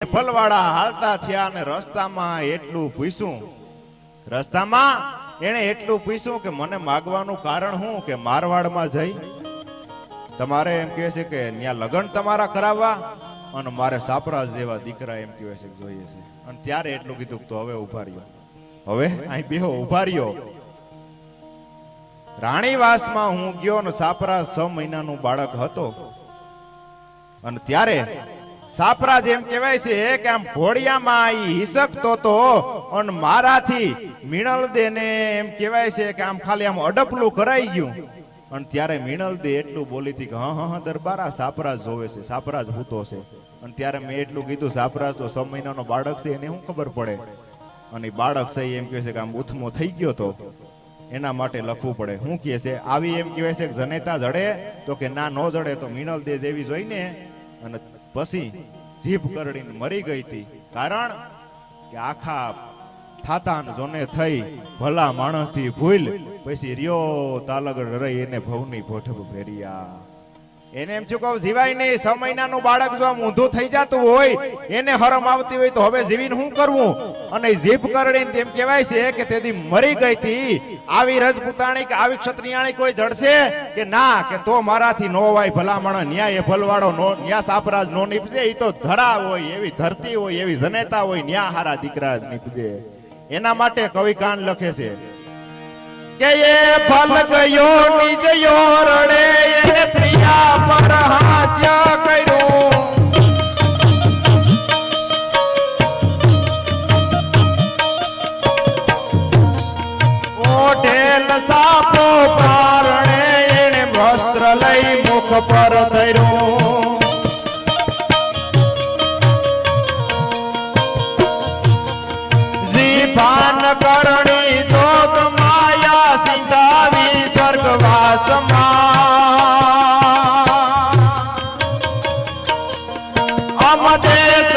ફલવાળા હાલતા થયા અને રસ્તામાં એટલું પૂછ્યું, રસ્તામાં એને એટલું પૂછ્યું કે મને માગવાનું કારણ શું કે મારવાડમાં જઈ તમારે એમ કહે છે કે ત્યાં લગ્ન તમારા કરાવવા અને મારે સાપરાજ જેવા દીકરા એમ કહે છે જોઈએ છે. અને ત્યારે એટલું કીધું તો હવે ઉભા રહ્યો, હવે અહીં બેહો ઉભા રહ્યો. રાણીવાસમાં હું ગયો ને સાપરાજ 6 મહિનાનું બાળક હતો અને ત્યારે સાપરાજ એમ કહેવાય છે કે આમ ઘોડિયામાં ઈ હિસકતો તો અને મારાથી મીણલ દે ને એમ કહેવાય છે કે આમ ખાલી આમ અડપલું કરાઈ ગયું. અને ત્યારે મીણલ દે એટલું બોલી હતી કે હા દરબારા સાપરાજ જોવે છે, સાપરાજ હૂતો છે. અને ત્યારે મેં એટલું કીધું સાપરાજ તો 6 મહિનાનો બાળક છે એને શું ખબર પડે, અને બાળક છે એમ કહે છે કે આમ ઉથમો થઈ ગયો તો એના માટે લખવું પડે. શું કહે છે આવી એમ કહેવાય છે કે જનેતા જડે તો કે ના નો જડે તો મીણલ દે જેવી જોઈને અને પછી જીભ કરડીને મરી ગઈ હતી. કારણ કે આખા થાતા જોને થઈ ભલા માણસ થી ભૂલ પછી રિયો તાલગડ રહી એને ભવની ભોઠબ ભેરિયા. એને એમ શું કહું જીવાય નહીં. 6 મહિનાનું બાળક જો આમ ઊંધું થઈ જતું હોય એને હરમ આવતી હોય તો હવે જીવીને શું કરવું. અને જીભ કરડીને તેમ કહેવાય છે કે તેથી મરી ગઈ હતી. આવી રજપૂતાણી કે આવી ક્ષત્રિયાણી કોઈ જડશે કે ના કે તો મારાથી નો હોય ભલા માણસ ન્યાય ભલવાડો નો ન્યા સાપરાજ નો નીપજે. ઈ તો ધરા હોય એવી ધરતી હોય એવી જનેતા હોય ન્યા હારા દીકરા નીપજે. એના માટે કવિ કાન લખે છે કે એ ફલ ગયો નિજયો રડે એને પ્રિયા પર હાસ્ય કર્યું. ઓઢેલ સાપો પ્રારણે એને વસ્ત્ર લઈ મુખ પર ધર્યું. જીભાન કરણી જોગ માયા સિંધાવી સ્વર્ગવાસમાં અમ દેશ